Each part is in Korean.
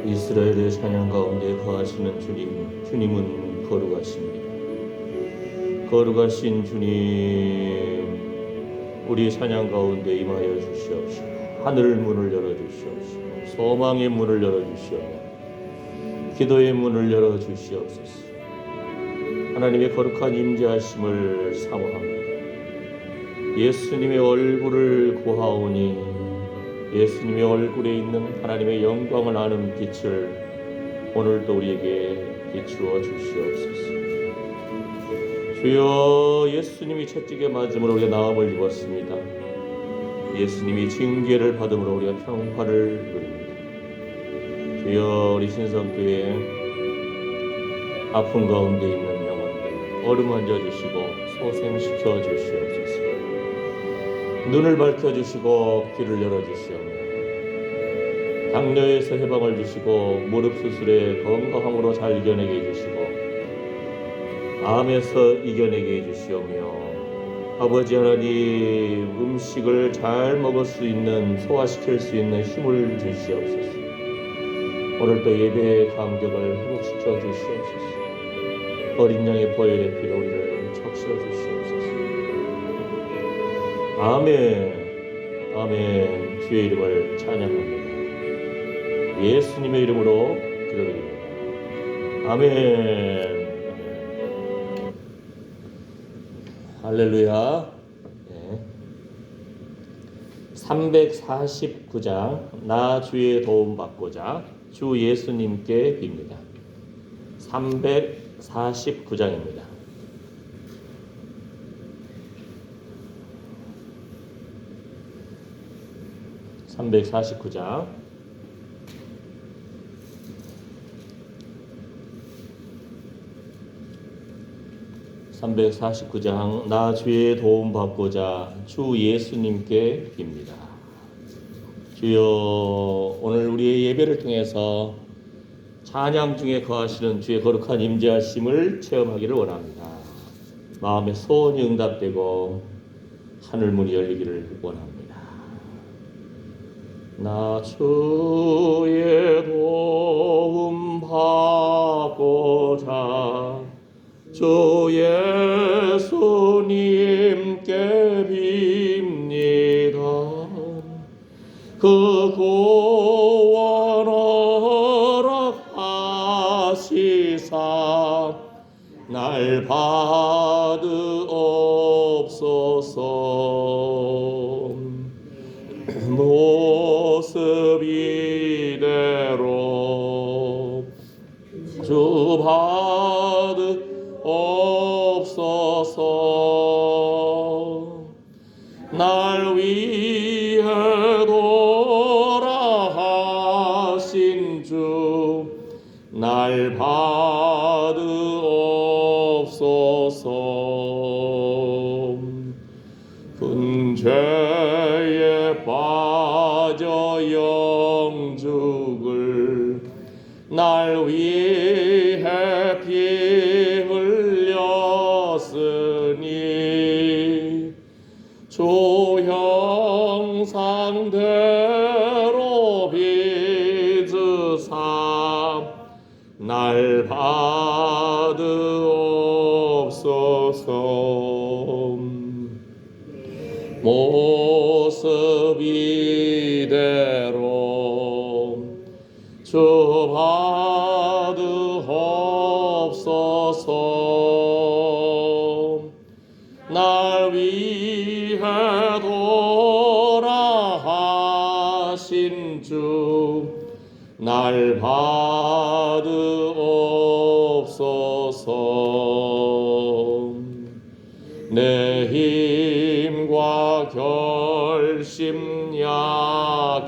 이스라엘의 찬양 가운데 거하시는 주님은 거룩하십니다. 거룩하신 주님, 우리 찬양 가운데 임하여 주시옵시고 하늘 문을 열어주시옵시고 소망의 문을 열어주시옵시고 기도의 문을 열어주시옵소서. 하나님의 거룩한 임재하심을 사모합니다. 예수님의 얼굴을 구하오니 예수님의 얼굴에 있는 하나님의 영광을 아는 빛을 오늘도 우리에게 비추어 주시옵소서. 주여, 예수님이 채찍에 맞음으로 우리가 나음을 입었습니다. 예수님이 징계를 받음으로 우리가 평화를 누립니다. 주여, 우리 신성교회 아픔 가운데 있는 영혼들 어루만져 주시고 소생시켜 주시옵소서. 눈을 밝혀주시고 귀를 열어주시옵소서. 당뇨에서 해방을 주시고 무릎 수술에 건강함으로 잘 이겨내게 해주시고 암에서 이겨내게 해주시오며 아버지 하나님, 음식을 잘 먹을 수 있는, 소화시킬 수 있는 힘을 주시옵소서. 오늘도 예배의 감격을 회복시켜 주시옵소서. 어린 양의 보혈의 피로 우리를 적셔 주시옵소서. 아멘. 아멘. 주의 이름을 찬양합니다. 예수님의 이름으로 기도드립니다. 아멘. 할렐루야. 349장 나 주의 도움 받고자 주 예수님께 빕니다. 349장입니다. (349장) (349장) 나 주의 도움 받고자 주 예수님께 빕니다. 주여, 오늘 우리의 예배를 통해서 찬양 중에 거하시는 주의 거룩한 임재하심을 체험하기를 원합니다. 마음의 소원이 응답되고 하늘문이 열리기를 원합니다. 나 주의 도움 받고자 주 예수님께 빕니다. 그 구원 허락하시사 날 받으옵소서. 모습 이대로 주 받으옵소서. 날 위해 돌아가신 주 날 받으옵소서. 근죄에 빠져 영죽을 날 위해 피 흘렸으니 주 형상대로 빚으사 날 받으옵소서. 모습 이대로 주 받으옵소서. 날 위해 돌아가신 주 날 받으옵소서. 내 힘과 결심 약하여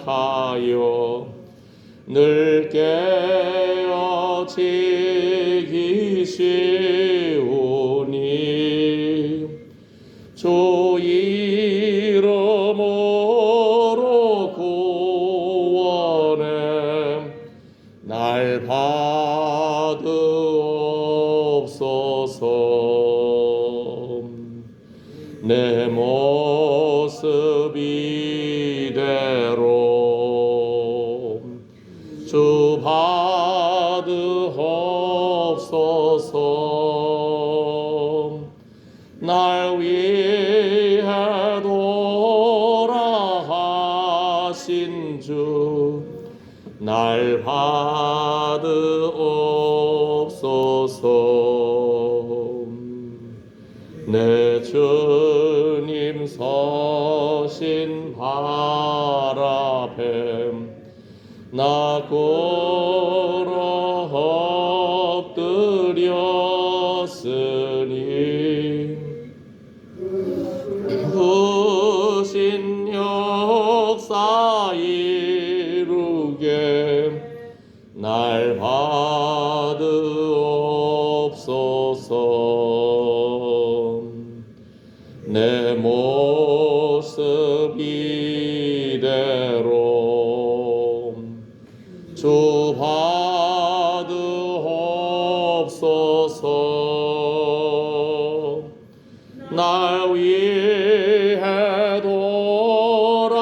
늘 깨어지기 쉬우니 주 이름으로 구원해 날 받으옵소서. 내 모습 이대로 주 주옵소서. 날 위해 돌아가신 주 날 받으옵소서. 내 주님 서신 발 앞에 나 꿇어 엎드렸으니 부신 역사 이루게 날 받으옵소서. 내 모습 이대로 주 받으옵소서. 날 위해 돌아가신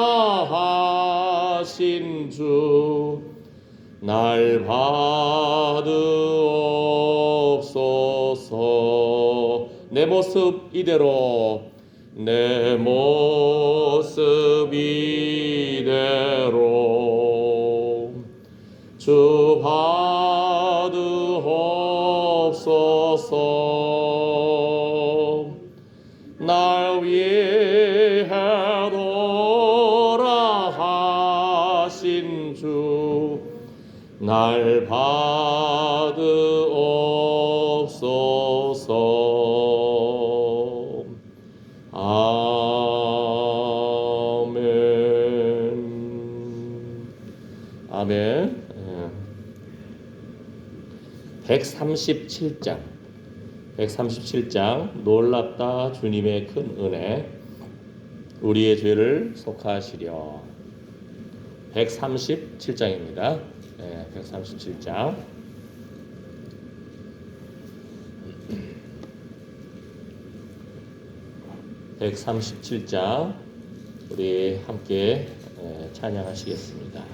주 날 받으옵소서. 내 모습 이대로 내 모습 이대로 주 받으옵소서. 날 위해 돌아가신 주 날 받으옵소서. 아멘. 아멘. 137장 놀랍다 주님의 큰 은혜 우리의 죄를 속하시려. 137장입니다. 137장. 우리 함께 찬양하시겠습니다.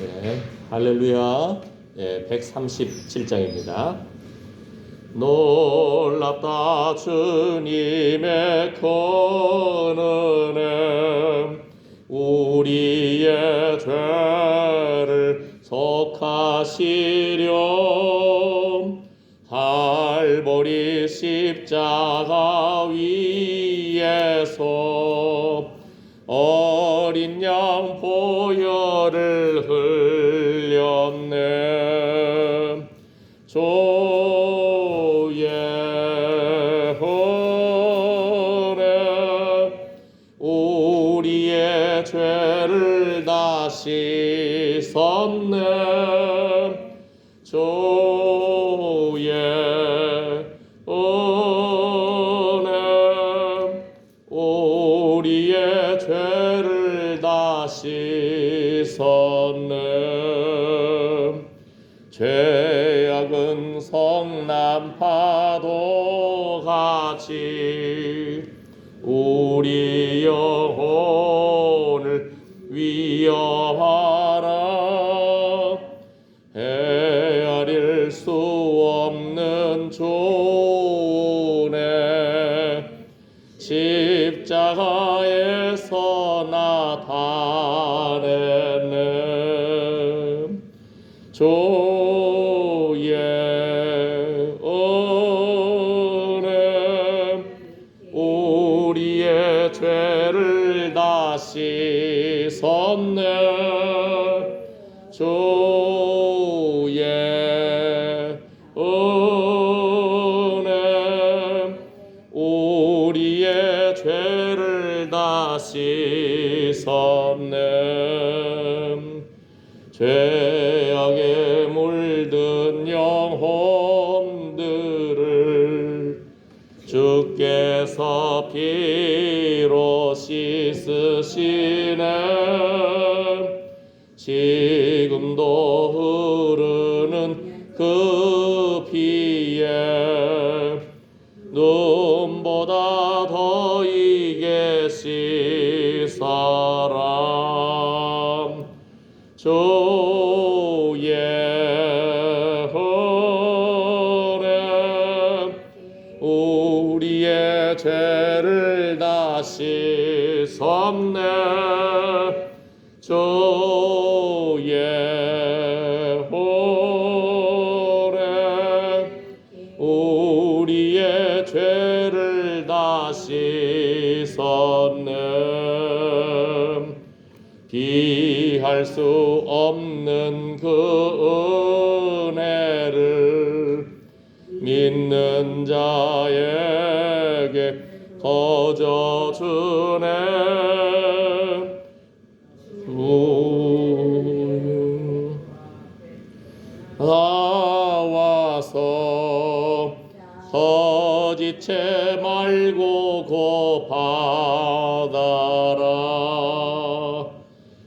네, 할렐루야. 137장입니다. 놀랍다 주님의 큰 은혜 우리의 죄를 속하시려. 갈보리 십자가 위에서 어린 양 보혈을 흘렸네. 주의 은혜 우리의 죄를 다 씻었네. 주의 은혜 우리의 죄를 다 씻었네. 죄악은 성난 파도같이 우리 영혼을 위협하라. 헤아릴 수 없는 주의 십자가에서 나타내네. 주의 은혜 우리의 죄를 다 씻었네. 주의 은혜 우리의 죄를 다 씻었네. 죄악에 물든 영혼들을 주께서 피로 씻으시네. 지금도 흐르는 그 피에 눈보다 더 이게 씻어라. 주의 주의 혼에 우리의 죄를 다 씻었네. 비할 수 없는 그 은혜를 믿는 자에게 거저 주네. 나와서 거짓체 말고 고 받아라.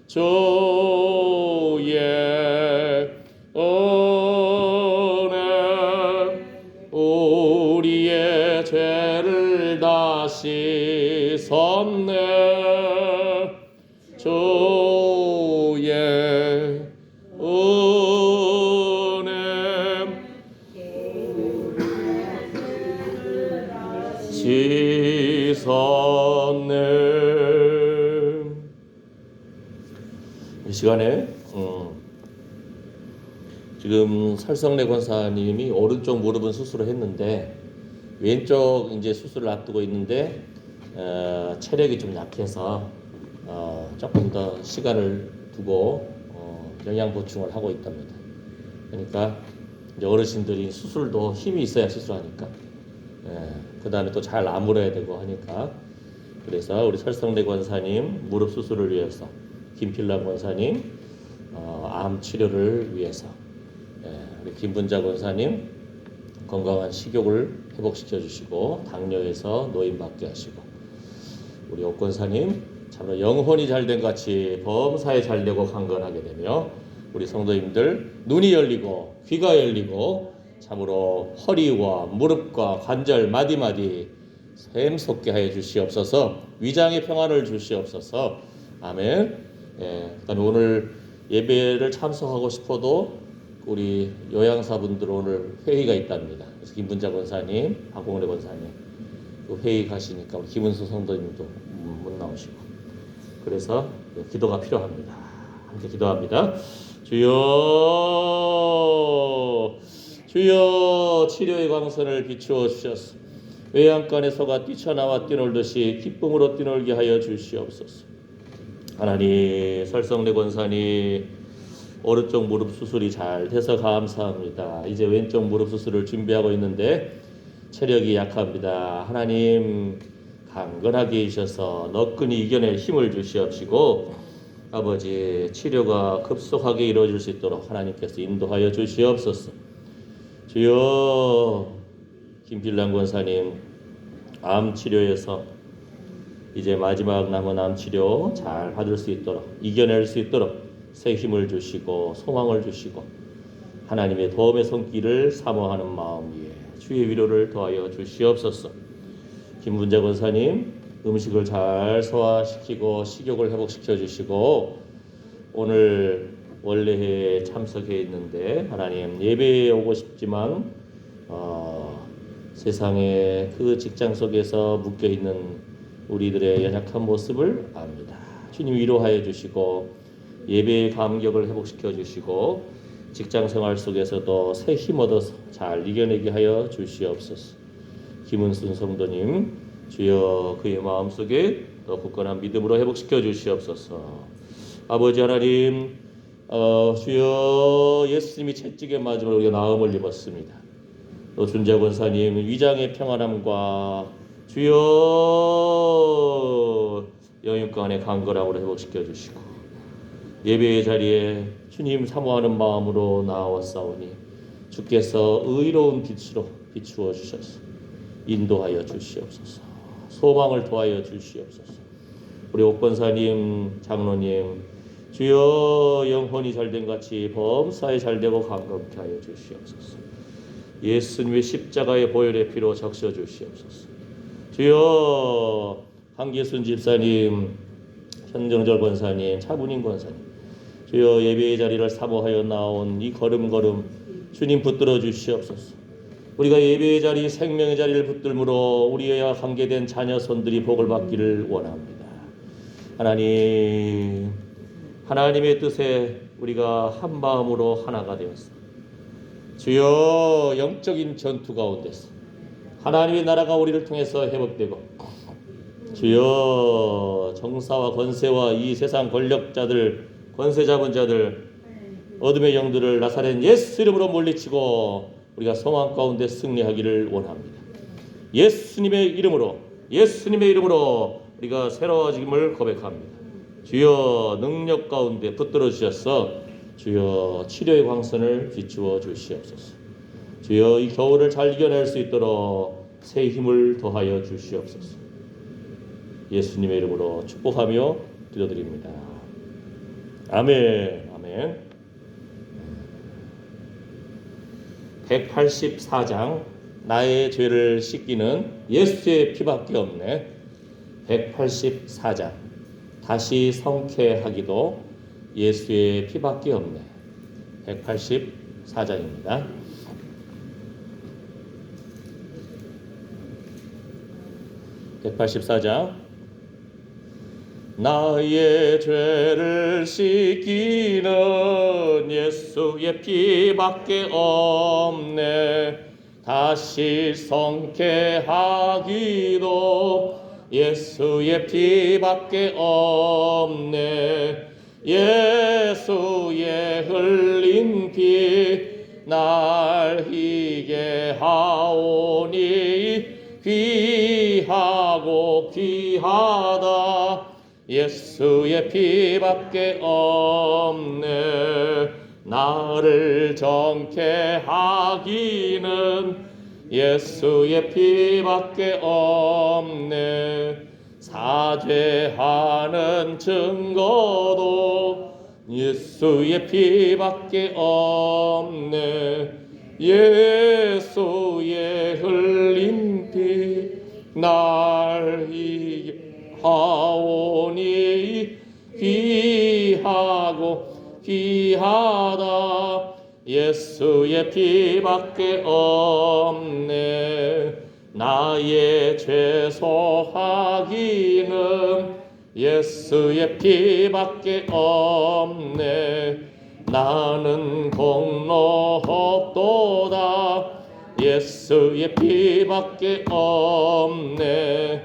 주의 은혜 우리의 죄를 다 씻었네. 주의 은혜 씻었네. 이 시간에 지금 설성래 권사님이 오른쪽 무릎은 수술을 했는데 왼쪽 이제 수술을 앞두고 있는데 체력이 좀 약해서 조금 더 시간을 두고 영양 보충을 하고 있답니다. 그러니까 이제 어르신들이 수술도 힘이 있어야 수술하니까 그 다음에 또 잘 아물어야 되고 하니까 그래서 우리 설성래 권사님 무릎 수술을 위해서 김필남 권사님 암 치료를 위해서 우리 김분자 권사님 건강한 식욕을 회복시켜 주시고 당뇨에서 노인받게 하시고 우리 옥 권사님 참으로 영혼이 잘된 같이 범사에 잘되고 강건하게 되며 우리 성도님들 눈이 열리고 귀가 열리고 참으로 허리와 무릎과 관절 마디마디 샘솟게 하여 주시옵소서. 위장의 평안을 주시옵소서. 아멘. 그다음에 오늘 예배를 참석하고 싶어도 우리 요양사분들 오늘 회의가 있답니다. 그래서 김분자 권사님, 박봉래 권사님 또 회의 가시니까 우리 김은수 성도님도 못 나오시고 그래서 기도가 필요합니다. 함께 기도합니다. 주여 주여 치료의 광선을 비추어 주셔서 외양간에 소가 뛰쳐나와 뛰놀듯이 기쁨으로 뛰놀게 하여 주시옵소서. 하나님 설성래 권사님 오른쪽 무릎 수술이 잘 돼서 감사합니다. 이제 왼쪽 무릎 수술을 준비하고 있는데 체력이 약합니다. 하나님 강건하게 해주셔서 너끈히 이겨낼 힘을 주시옵시고 아버지 치료가 급속하게 이루어질 수 있도록 하나님께서 인도하여 주시옵소서. 주여 김필남 권사님 암 치료에서 이제 마지막 남은 암 치료 잘 받을 수 있도록 이겨낼 수 있도록 새 힘을 주시고 소망을 주시고 하나님의 도움의 손길을 사모하는 마음 위에 주의 위로를 더하여 주시옵소서. 김분자 권사님 음식을 잘 소화시키고 식욕을 회복시켜 주시고 오늘 원래에 참석해 있는데 하나님 예배에 오고 싶지만 세상의 그 직장 속에서 묶여 있는 우리들의 연약한 모습을 압니다. 주님 위로하여 주시고 예배의 감격을 회복시켜 주시고 직장 생활 속에서도 새 힘 얻어서 잘 이겨내게 하여 주시옵소서. 김은순 성도님 주여 그의 마음속에 더 굳건한 믿음으로 회복시켜 주시옵소서. 아버지 하나님 주여 예수님이 채찍에 맞음을 우리가 나음을 입었습니다. 또 준재 권사님 위장의 평안함과 주여 영육간 안에 강건함으로 회복시켜 주시고 예배의 자리에 주님 사모하는 마음으로 나아왔사오니 주께서 의로운 빛으로 비추어 주셔서 인도하여 주시옵소서. 소망을 더하여 주시옵소서. 우리 옥 권사님 장로님 주여 영혼이 잘된 같이 범사에 잘되고 강건케 하여 주시옵소서. 예수님의 십자가의 보혈의 피로 적셔 주시옵소서. 주여 한계순 집사님 현정절 권사님 차분인 권사님 주여 예배의 자리를 사모하여 나온 이 걸음걸음 주님 붙들어 주시옵소서. 우리가 예배의 자리 생명의 자리를 붙들므로 우리와 관계된 자녀 손들이 복을 받기를 원합니다. 하나님 하나님의 뜻에 우리가 한 마음으로 하나가 되었습니다. 주여, 영적인 전투 가운데서 하나님의 나라가 우리를 통해서 회복되고, 주여, 정사와 권세와 이 세상 권력자들, 권세 잡은 자들, 어둠의 영들을 나사렛 예수 이름으로 물리치고 우리가 소망 가운데 승리하기를 원합니다. 예수님의 이름으로 우리가 새로워짐을 고백합니다. 주여, 능력 가운데 붙들어 주셔서 주여, 치료의 광선을 비추어 주시옵소서. 주여, 이 겨울을 잘 이겨낼 수 있도록 새 힘을 더하여 주시옵소서. 예수님의 이름으로 축복하며 기도드립니다. 아멘. 아멘. 184장 나의 죄를 씻기는 예수의 피밖에 없네. 184장 다시 성쾌하기도 예수의 피밖에 없네. 184장입니다. 나의 죄를 씻기는 예수의 피밖에 없네. 다시 성쾌하기도 예수의 피밖에 없네. 예수의 흘린 피 날 희게 하오니 귀하고 귀하다. 예수의 피밖에 없네. 나를 정케 하기는 예수의 피밖에 없네. 사죄하는 증거도 예수의 피밖에 없네. 예수의 흘린 피 날 이게 하오니 귀하고 귀하다. 예수의 피밖에 없네. 나의 죄소하기는 예수의 피밖에 없네. 나는 공로 없도다. 예수의 피밖에 없네.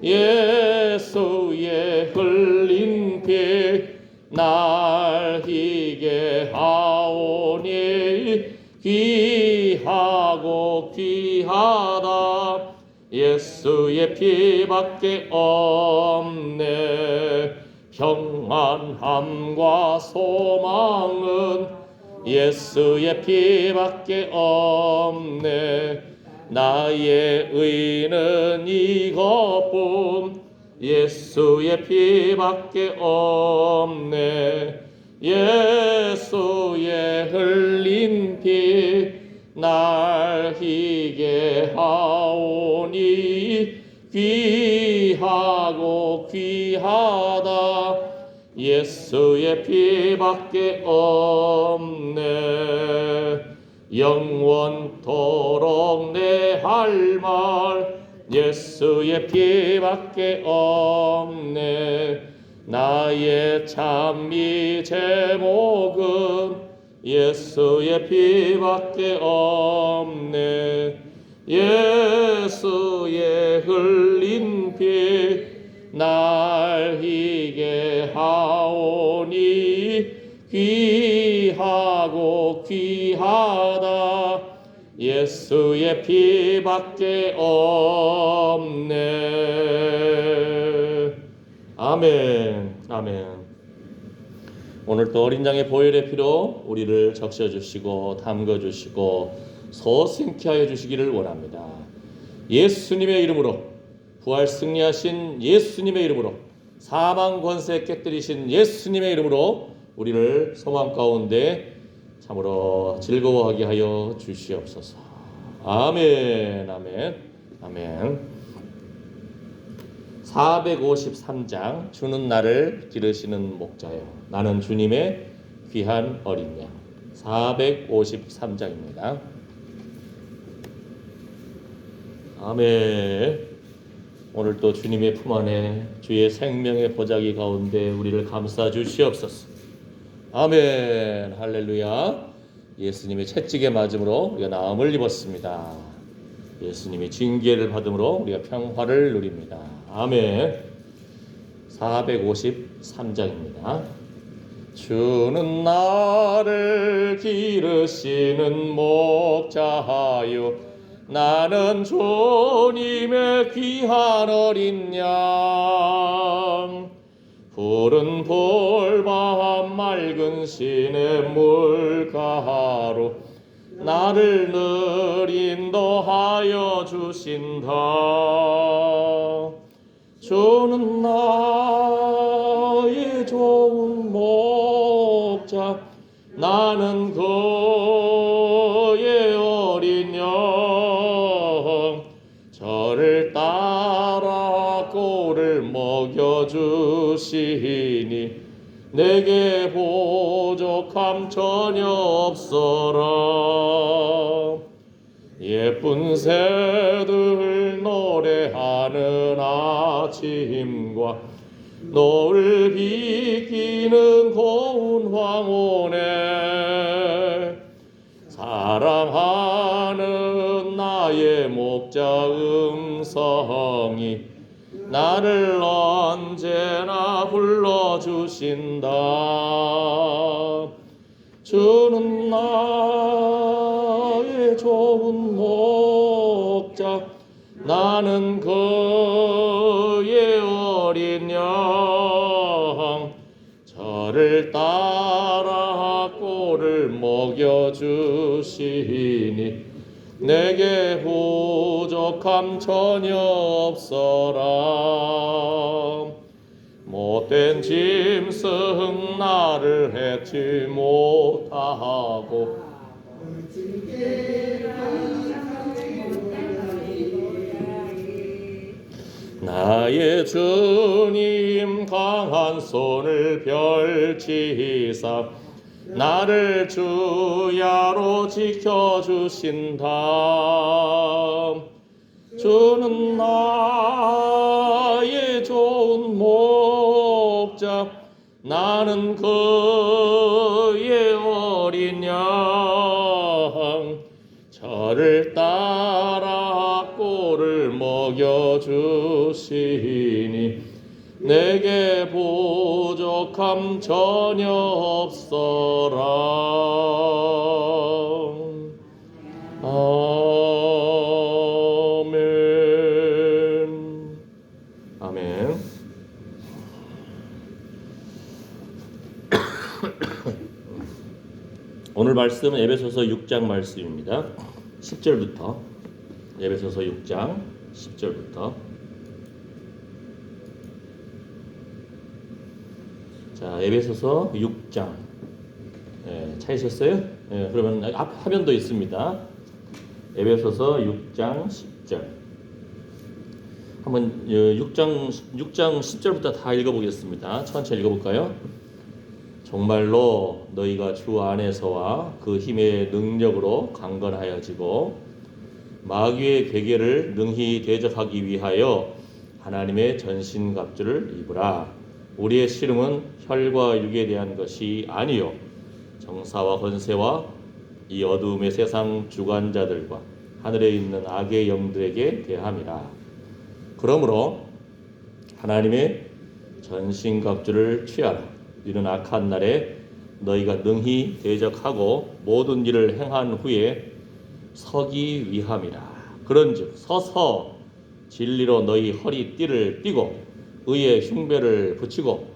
예수의 흘린 피 날 희게 하오니 귀하고 귀하다. 예수의 피밖에 없네. 평안함과 소망은 예수의 피밖에 없네. 나의 의는 이것뿐 예수의 피밖에 없네. 예수의 흘린 피 날 희게 하오니 귀하고 귀하다. 예수의 피밖에 없네. 영원토록 내 할 말 예수의 피밖에 없네. 나의 찬미 제목은 예수의 피밖에 없네. 예수의 흘린 피 날 희게 하오니 귀하고 귀하다. 예수의 피밖에 없네. 아멘. 아멘. 오늘 또 어린 양의 보혈의 피로 우리를 적셔주시고 담궈주시고 소생케 하여 주시기를 원합니다. 예수님의 이름으로, 부활 승리하신 예수님의 이름으로, 사망 권세 깨뜨리신 예수님의 이름으로 우리를 소망 가운데 참으로 즐거워하게 하여 주시옵소서. 아멘. 아멘. 아멘. 453장 주는 나를 기르시는 목자여 나는 주님의 귀한 어린 양. 453장입니다. 아멘. 오늘 또 주님의 품 안에 주의 생명의 보자기 가운데 우리를 감싸 주시옵소서. 아멘. 할렐루야. 예수님의 채찍에 맞음으로 우리가 나음을 입었습니다. 예수님이 징계를 받음으로 우리가 평화를 누립니다. 아멘. 453장입니다. 주는 나를 기르시는 목자요, 나는 주님의 귀한 어린 양. 푸른 볼밤 맑은 시냇 물가로 나를 늘 인도하여 주신다. 주는 나의 좋은 목자, 나는 그의 어린 양. 저를 따라 꼴을 먹여주시니 내게 부족함 전혀 없어라. 예쁜 새들 노래하는 아침과 노을 비키는 고운 황혼에 사랑하는 나의 목자 음성이 나를 언제나 불러주신다. 주는 나의 좋은 목자, 나는 그의 어린 양. 저를 따라 꼴을 먹여주시니 내게 부족함 전혀 없어라. 못된 짐승 나를 해치 못하고 나의 주님 강한 손을 펼치사 나를 주야로 지켜주신다. 주는 나의 좋은 목자, 나는 그의 어린 양. 저를 따라 꼴을 먹여주시니 내게 부족함 전혀 없어라. 아멘. 아멘. 오늘 말씀은 에베소서 6장 말씀입니다. 10절부터 에베소서 6장 10절부터. 자, 에베소서 6장. 찾으셨어요? 그러면 앞 화면도 있습니다. 에베소서 6장 10절. 한번 6장 10절부터 다 읽어보겠습니다. 천천히 읽어볼까요? 정말로 너희가 주 안에서와 그 힘의 능력으로 강건하여지고 마귀의 계계를 능히 대적하기 위하여 하나님의 전신갑주를 입으라. 우리의 씨름은 혈과 육에 대한 것이 아니요 정사와 권세와 이 어두움의 세상 주관자들과 하늘에 있는 악의 영들에게 대함이라. 그러므로 하나님의 전신갑주를 취하라. 이는 악한 날에 너희가 능히 대적하고 모든 일을 행한 후에 서기 위함이라. 그런즉 서서 진리로 너희 허리띠를 띠고 의의 흉배를 붙이고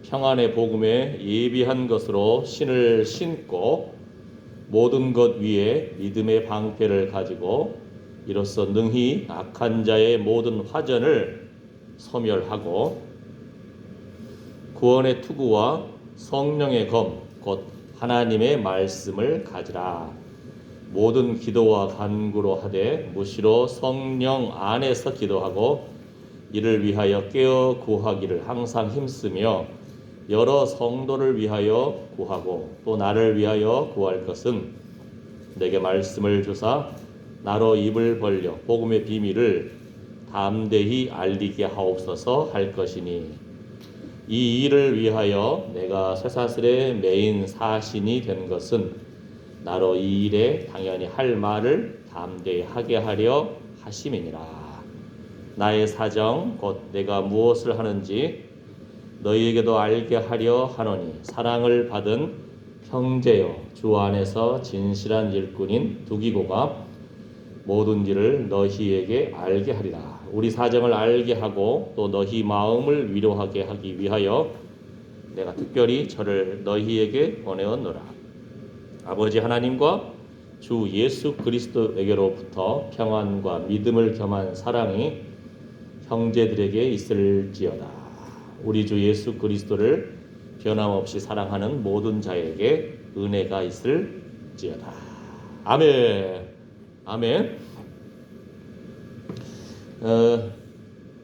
평안의 복음에 예비한 것으로 신을 신고 모든 것 위에 믿음의 방패를 가지고 이로써 능히 악한 자의 모든 화전을 소멸하고 구원의 투구와 성령의 검 곧 하나님의 말씀을 가지라. 모든 기도와 간구로 하되 무시로 성령 안에서 기도하고 이를 위하여 깨어 구하기를 항상 힘쓰며 여러 성도를 위하여 구하고 또 나를 위하여 구할 것은 내게 말씀을 주사 나로 입을 벌려 복음의 비밀을 담대히 알리게 하옵소서 할 것이니 이 일을 위하여 내가 쇠사슬에 매인 사신이 된 것은 나로 이 일에 당연히 할 말을 담대히 하게 하려 하심이니라. 나의 사정 곧 내가 무엇을 하는지 너희에게도 알게 하려 하노니 사랑을 받은 형제여 주 안에서 진실한 일꾼인 두기고가 모든 일을 너희에게 알게 하리라. 우리 사정을 알게 하고 또 너희 마음을 위로하게 하기 위하여 내가 특별히 저를 너희에게 보내었노라. 아버지 하나님과 주 예수 그리스도에게로부터 평안과 믿음을 겸한 사랑이 형제들에게 있을지어다. 우리 주 예수 그리스도를 변함없이 사랑하는 모든 자에게 은혜가 있을지어다. 아멘. 아멘.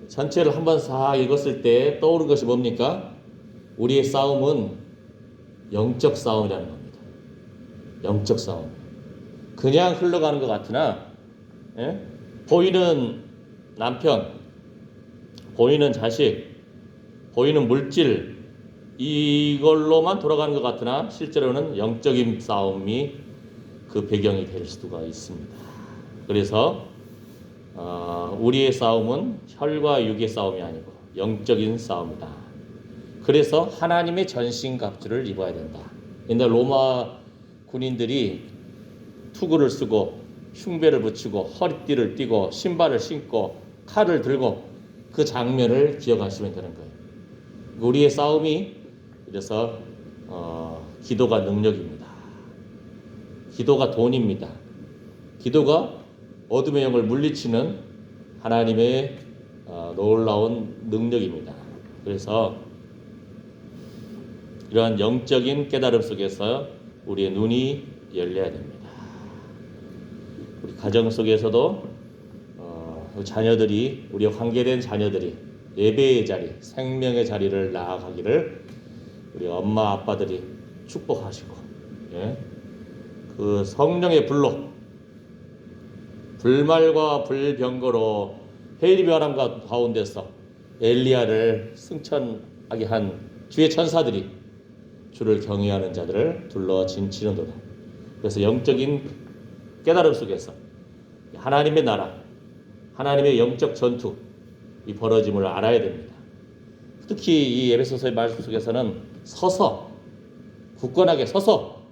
전체를 한번 싹 읽었을 때 떠오른 것이 뭡니까? 우리의 싸움은 영적 싸움이라는 겁니다. 영적 싸움. 그냥 흘러가는 것 같으나 보이는 남편, 보이는 자식, 보이는 물질 이걸로만 돌아가는 것 같으나 실제로는 영적인 싸움이 그 배경이 될 수가 있습니다. 그래서 우리의 싸움은 혈과 육의 싸움이 아니고 영적인 싸움이다. 그래서 하나님의 전신갑주를 입어야 된다. 옛날 로마 군인들이 투구를 쓰고 흉배를 붙이고 허리띠를 띠고 신발을 신고 칼을 들고 그 장면을 기억하시면 되는 거예요. 우리의 싸움이 그래서 기도가 능력입니다. 기도가 돈입니다. 기도가 어둠의 영을 물리치는 하나님의 놀라운 능력입니다. 그래서 이러한 영적인 깨달음 속에서 우리의 눈이 열려야 됩니다. 우리 가정 속에서도 자녀들이, 우리와 관계된 자녀들이 예배의 자리, 생명의 자리를 나아가기를 우리 엄마 아빠들이 축복하시고, 그 성령의 불로 불말과 불병거로 회의리 바람 가운데서 엘리야를 승천하게 한 주의 천사들이 주를 경외하는 자들을 둘러 진치는도다. 그래서 영적인 깨달음 속에서 하나님의 나라, 하나님의 영적 전투 이 벌어짐을 알아야 됩니다. 특히 이 에베소서의 말씀 속에서는 서서, 굳건하게 서서,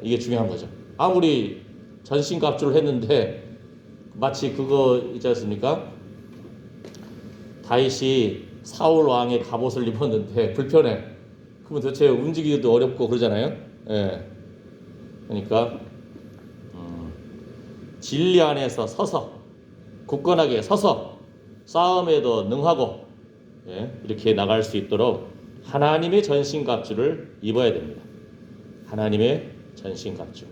이게 중요한 거죠. 아무리 전신갑주를 했는데 마치 그거 있지 않습니까? 다윗이 사울 왕의 갑옷을 입었는데 불편해. 그러면 도대체 움직이기도 어렵고 그러잖아요. 그러니까 진리 안에서 서서, 굳건하게 서서 싸움에도 능하고 이렇게 나갈 수 있도록 하나님의 전신갑주를 입어야 됩니다. 하나님의 전신갑주.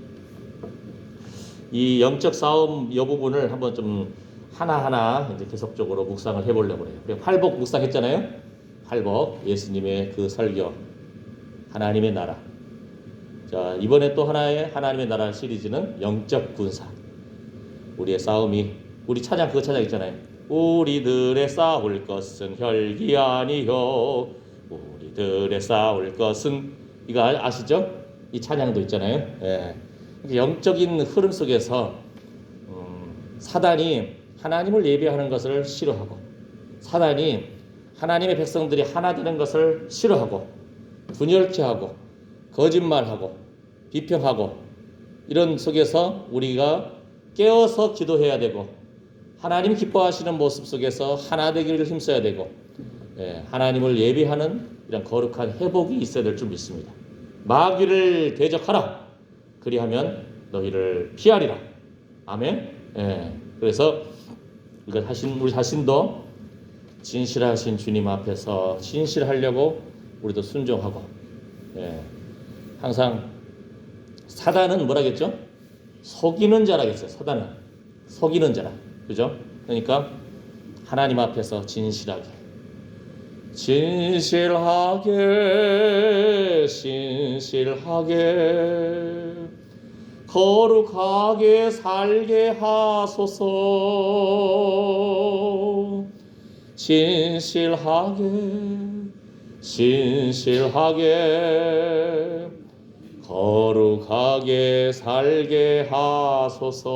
이 영적 싸움 이 부분을 한번 좀 하나하나 이제 계속적으로 묵상을 해보려고 해요. 우리 팔복 묵상했잖아요. 팔복, 예수님의 그 설교, 하나님의 나라. 자, 이번에 또 하나의 하나님의 나라 시리즈는 영적 군사. 우리의 싸움이, 우리 찬양, 그거 찬양 있잖아요. 우리들의 싸울 것은 혈기 아니요 우리들의 싸울 것은, 이거 아시죠? 이 찬양도 있잖아요. 영적인 흐름 속에서 사단이 하나님을 예배하는 것을 싫어하고, 사단이 하나님의 백성들이 하나 되는 것을 싫어하고, 분열케 하고, 거짓말하고, 비평하고, 이런 속에서 우리가 깨어서 기도해야 되고, 하나님 기뻐하시는 모습 속에서 하나 되기를 힘써야 되고, 하나님을 예배하는 이런 거룩한 회복이 있어야 될 줄 믿습니다. 마귀를 대적하라. 그리하면 너희를 피하리라. 아멘. 그래서 우리 자신도 진실하신 주님 앞에서 진실하려고 우리도 순종하고, 항상 사단은 뭐라겠죠? 속이는 자라겠어요. 사단은 속이는 자라. 그죠? 그러니까 하나님 앞에서 진실하게 거룩하게 살게 하소서. 진실하게 진실하게 거룩하게 살게 하소서.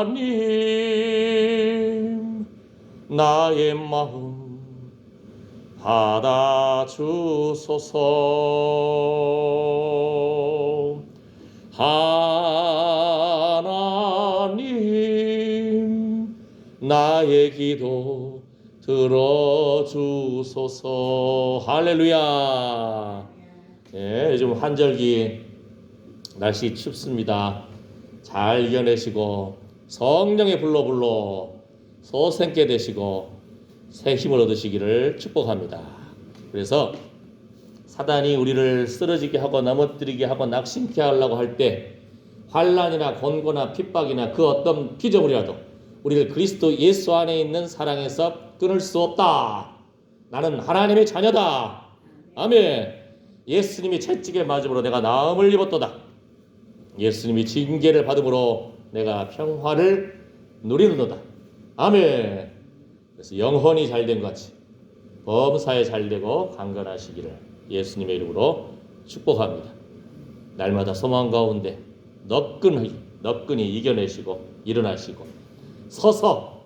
하나님 나의 마음 받아주소서. 하나님 나의 기도 들어주소서. 할렐루야. 예, 요즘 환절기 날씨 춥습니다. 잘 이겨내시고 성령의 불로 소생케 되시고 새 힘을 얻으시기를 축복합니다. 그래서 사단이 우리를 쓰러지게 하고 넘어뜨리게 하고 낙심케 하려고 할 때 환난이나 권고나 핍박이나 그 어떤 피조물이라도 우리를 그리스도 예수 안에 있는 사랑에서 끊을 수 없다. 나는 하나님의 자녀다. 아멘. 예수님이 채찍에 맞음으로 내가 나음을 입었도다. 예수님이 징계를 받음으로 내가 평화를 누리는도다. 아멘. 그래서 영혼이 잘된 것 같이 범사에 잘되고 강건하시기를 예수님의 이름으로 축복합니다. 날마다 소망 가운데 너끈히 이겨내시고 일어나시고 서서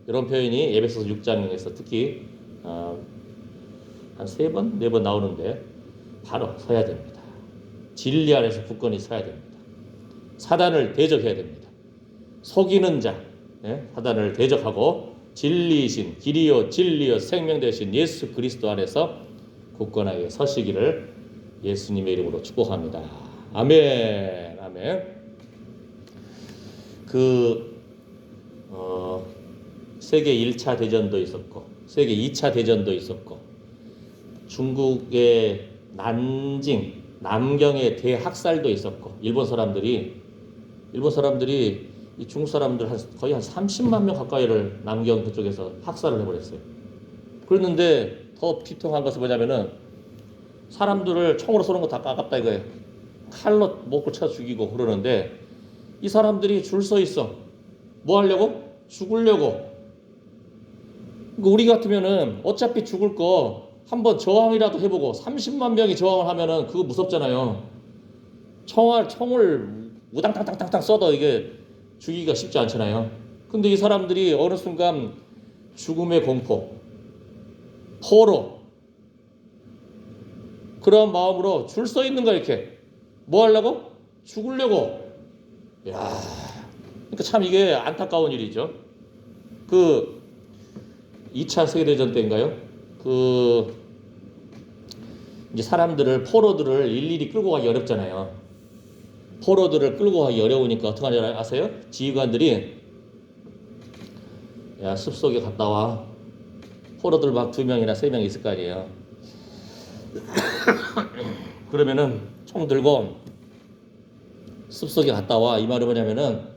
이런 표현이 에베소서 6장에서 특히 한 3번, 4번 나오는데 바로 서야 됩니다. 진리 안에서 굳건히 서야 됩니다. 사단을 대적해야 됩니다. 속이는 자, 사단을 대적하고 진리이신 길이요 진리요 생명 되신 예수 그리스도 안에서 굳건하게 서시기를 예수님의 이름으로 축복합니다. 아멘. 아멘. 세계 1차 대전도 있었고 세계 2차 대전도 있었고 중국의 난징 남경의 대학살도 있었고 일본 사람들이 이 중국 사람들 거의 한 30만 명 가까이를 남경 그쪽에서 학살을 해버렸어요. 그랬는데 더 비통한 것은 뭐냐면은 사람들을 총으로 쏘는 거 다 아깝다 이거예요. 칼로 목을 쳐 죽이고 그러는데 이 사람들이 줄 서 있어. 뭐 하려고? 죽으려고. 우리 같으면은 어차피 죽을 거 한번 저항이라도 해보고 30만 명이 저항을 하면은 그거 무섭잖아요. 총을 우당탕탕탕탕 써도 이게 죽이기가 쉽지 않잖아요. 근데 이 사람들이 어느 순간 죽음의 공포, 포로 그런 마음으로 줄 서 있는 거야 이렇게. 뭐 하려고? 죽으려고. 야, 그러니까 참 이게 안타까운 일이죠. 2차 세계대전 때인가요? 이제 사람들을 포로들을 일일이 끌고 가기 어렵잖아요. 포로들을 끌고 가기 어려우니까 어떻게 하는지 아세요? 지휘관들이 야 숲속에 갔다 와. 포로들 막 2명이나 3명 있을 거 아니에요. 그러면은 총 들고 숲속에 갔다 와. 이 말은 뭐냐면은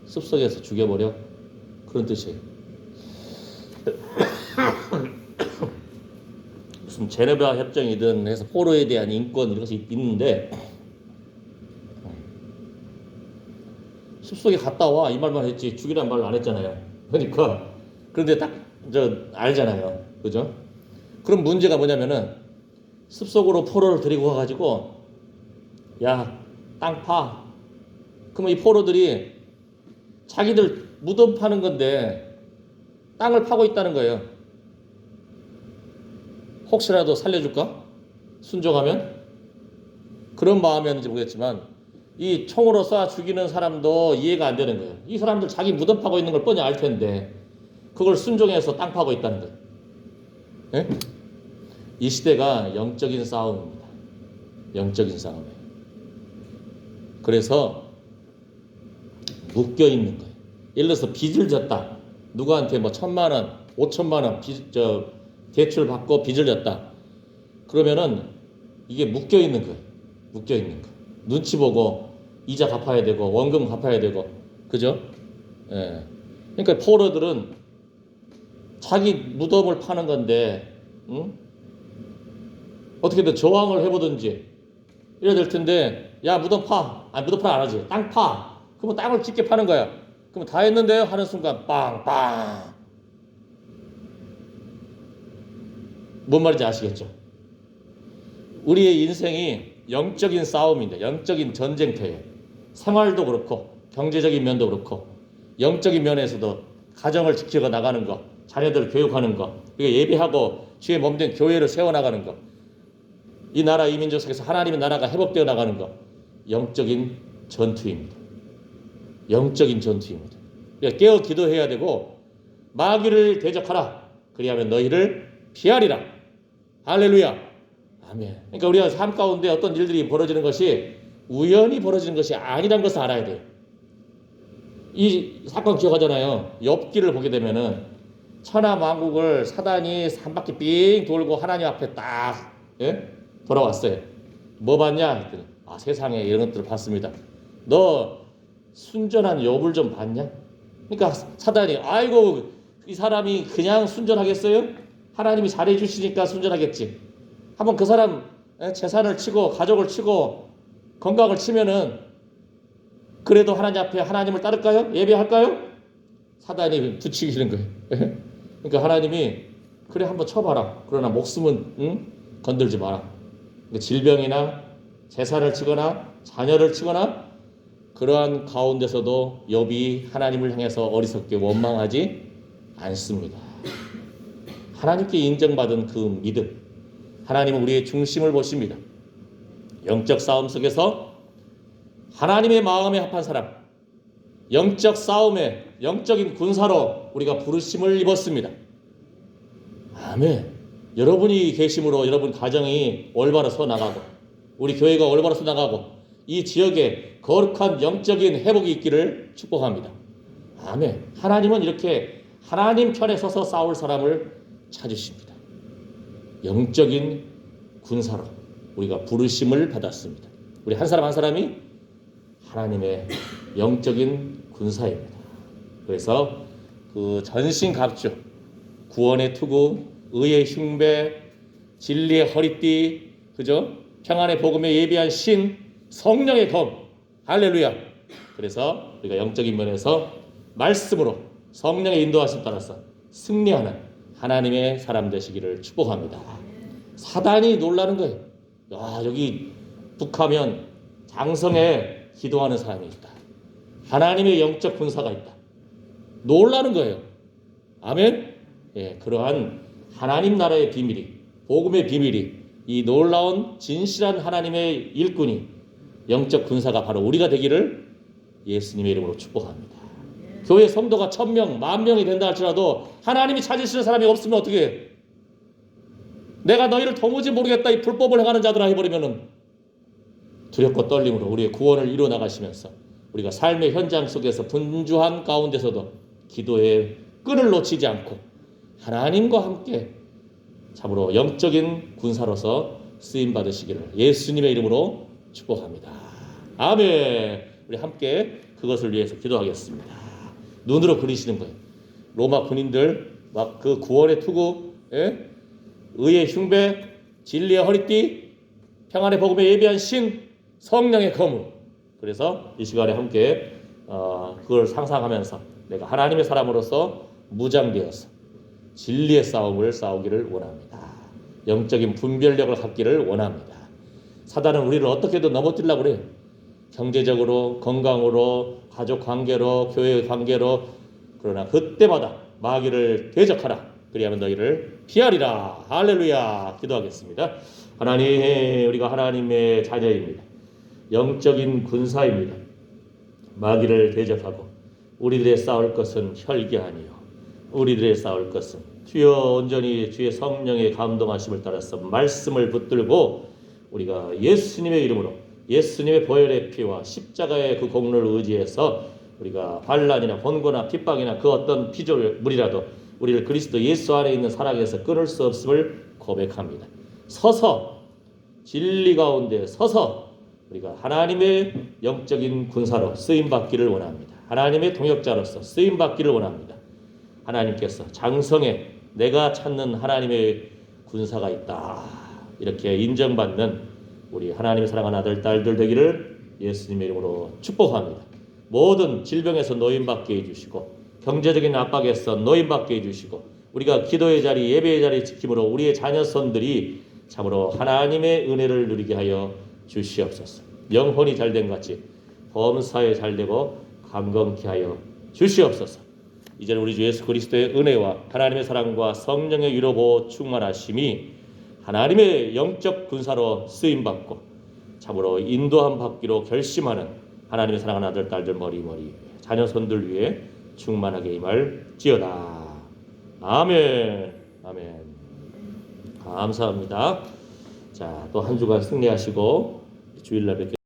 숲속에서 죽여버려. 그런 뜻이에요. 무슨 제네바 협정이든 해서 포로에 대한 인권 이런 것이 있는데 숲속에 갔다 와 이 말만 했지 죽이란 말을 안 했잖아요. 그러니까 그런데 딱 알잖아요. 그죠? 그럼 문제가 뭐냐면은 숲속으로 포로를 데리고 가가지고 야 땅 파. 그러면 이 포로들이 자기들 무덤 파는 건데 땅을 파고 있다는 거예요. 혹시라도 살려줄까? 순종하면? 그런 마음이었는지 모르겠지만 이 총으로 쏴 죽이는 사람도 이해가 안 되는 거예요. 이 사람들 자기 무덤 파고 있는 걸 뻔히 알 텐데 그걸 순종해서 땅 파고 있다는 거예요. 예? 이 시대가 영적인 싸움입니다. 영적인 싸움이에요. 그래서 묶여 있는 거예요. 예를 들어서 빚을 졌다. 누구한테 뭐 1,000만 원, 5천만 원 대출 받고 빚을 졌다. 그러면은 이게 묶여 있는 거예요. 묶여 있는 거. 눈치 보고 이자 갚아야 되고 원금 갚아야 되고, 그죠? 예. 그러니까 포로들은 자기 무덤을 파는 건데, 응? 어떻게든 저항을 해보든지 이래야 될 텐데, 야 무덤 파, 아니 무덤 파 안 하지, 땅 파. 그러면 땅을 깊게 파는 거야. 그럼 다 했는데요 하는 순간 빵빵. 뭔 말인지 아시겠죠? 우리의 인생이 영적인 싸움인데, 영적인 전쟁터예요. 생활도 그렇고 경제적인 면도 그렇고 영적인 면에서도 가정을 지키고 나가는 거, 자녀들을 교육하는 거, 예배하고 주의 몸된 교회를 세워나가는 거, 이 나라 이 민족 속에서 하나님의 나라가 회복되어 나가는 거, 영적인 전투입니다. 영적인 전투입니다. 그러니까 깨어 기도해야 되고 마귀를 대적하라. 그리하면 너희를 피하리라. 할렐루야. 아멘. 그러니까 우리가 삶 가운데 어떤 일들이 벌어지는 것이 우연히 벌어지는 것이 아니라는 것을 알아야 돼요. 이 사건 기억하잖아요. 욥기를 보게 되면은 천하만국을 사단이 한 바퀴 삥 돌고 하나님 앞에 딱 돌아왔어요. 뭐 봤냐? 세상에 이런 것들을 봤습니다. 너 순전한 욥을 좀 봤냐? 그러니까 사단이 아이고 이 사람이 그냥 순전하겠어요? 하나님이 잘해 주시니까 순전하겠지. 한번 그 사람 재산을 치고 가족을 치고 건강을 치면은 그래도 하나님 앞에 하나님을 따를까요? 예배할까요? 사단이 부추기시는 거예요. 그러니까 하나님이 그래 한번 쳐봐라. 그러나 목숨은 건들지 마라. 질병이나 재산을 치거나 자녀를 치거나 그러한 가운데서도 욥이 하나님을 향해서 어리석게 원망하지 않습니다. 하나님께 인정받은 그 믿음, 하나님은 우리의 중심을 보십니다. 영적 싸움 속에서 하나님의 마음에 합한 사람, 영적 싸움에 영적인 군사로 우리가 부르심을 입었습니다. 아멘. 여러분이 계심으로 여러분 가정이 올바로 서 나가고 우리 교회가 올바로 서 나가고 이 지역에 거룩한 영적인 회복이 있기를 축복합니다. 아멘. 하나님은 이렇게 하나님 편에 서서 싸울 사람을 찾으십니다. 영적인 군사로 우리가 부르심을 받았습니다. 우리 한 사람 한 사람이 하나님의 영적인 군사입니다. 그래서 그 전신갑주, 구원의 투구, 의의 흉배, 진리의 허리띠, 그죠? 평안의 복음에 예비한 신, 성령의 검, 할렐루야. 그래서 우리가 영적인 면에서 말씀으로 성령의 인도하심 따라서 승리하는 하나님의 사람 되시기를 축복합니다. 사단이 놀라는 거예요. 야, 여기 북하면 장성에 기도하는 사람이 있다. 하나님의 영적 군사가 있다. 놀라는 거예요. 아멘. 예, 그러한 하나님 나라의 비밀이, 복음의 비밀이, 이 놀라운 진실한 하나님의 일꾼이, 영적 군사가 바로 우리가 되기를 예수님의 이름으로 축복합니다. 교회 성도가 1000명, 10,000명이 된다 할지라도 하나님이 찾으시는 사람이 없으면 어떻게 해요? 내가 너희를 도무지 모르겠다 이 불법을 행하는 자들아 해버리면은 두렵고 떨림으로 우리의 구원을 이루어 나가시면서 우리가 삶의 현장 속에서 분주한 가운데서도 기도의 끈을 놓치지 않고 하나님과 함께 참으로 영적인 군사로서 쓰임 받으시기를 예수님의 이름으로 축복합니다. 아멘. 우리 함께 그것을 위해서 기도하겠습니다. 눈으로 그리시는 거예요. 로마 군인들 막 그 구원의 투구, 의의 흉배, 진리의 허리띠, 평안의 복음에 예비한 신, 성령의 검을. 그래서 이 시간에 함께 그걸 상상하면서 내가 하나님의 사람으로서 무장되어서 진리의 싸움을 싸우기를 원합니다. 영적인 분별력을 갖기를 원합니다. 사단은 우리를 어떻게든 넘어뜨리려고 그래요. 경제적으로, 건강으로, 가족 관계로, 교회 관계로. 그러나 그때마다 마귀를 대적하라. 그리하면 너희를 피하리라. 할렐루야. 기도하겠습니다. 하나님, 우리가 하나님의 자녀입니다. 영적인 군사입니다. 마귀를 대적하고 우리들의 싸울 것은 혈기 아니요 우리들의 싸울 것은 주여 온전히 주의 성령의 감동하심을 따라서 말씀을 붙들고 우리가 예수님의 이름으로 예수님의 보혈의 피와 십자가의 그 공로를 의지해서 우리가 환난이나 번거나 핍박이나 그 어떤 피조물이라도 우리를 그리스도 예수 안에 있는 사랑에서 끊을 수 없음을 고백합니다. 서서 진리 가운데 서서 우리가 하나님의 영적인 군사로 쓰임받기를 원합니다. 하나님의 동역자로서 쓰임받기를 원합니다. 하나님께서 장성에 내가 찾는 하나님의 군사가 있다. 이렇게 인정받는 우리 하나님의 사랑하는 아들, 딸들 되기를 예수님의 이름으로 축복합니다. 모든 질병에서 노인받게 해주시고 경제적인 압박에서 노인받게 해주시고 우리가 기도의 자리 예배의 자리 지킴으로 우리의 자녀손들이 참으로 하나님의 은혜를 누리게 하여 주시옵소서. 영혼이 잘된 같이 범사에 잘되고 강건케 하여 주시옵소서. 이제는 우리 주 예수 그리스도의 은혜와 하나님의 사랑과 성령의 위로 보호 충만하심이 하나님의 영적 군사로 쓰임받고 참으로 인도함 받기로 결심하는 하나님의 사랑하는 아들 딸들 머리 자녀손들 위해 충만하게 임할지어다. 아멘. 아멘. 감사합니다. 자, 또 한 주간 승리하시고 주일날 뵙겠습니다.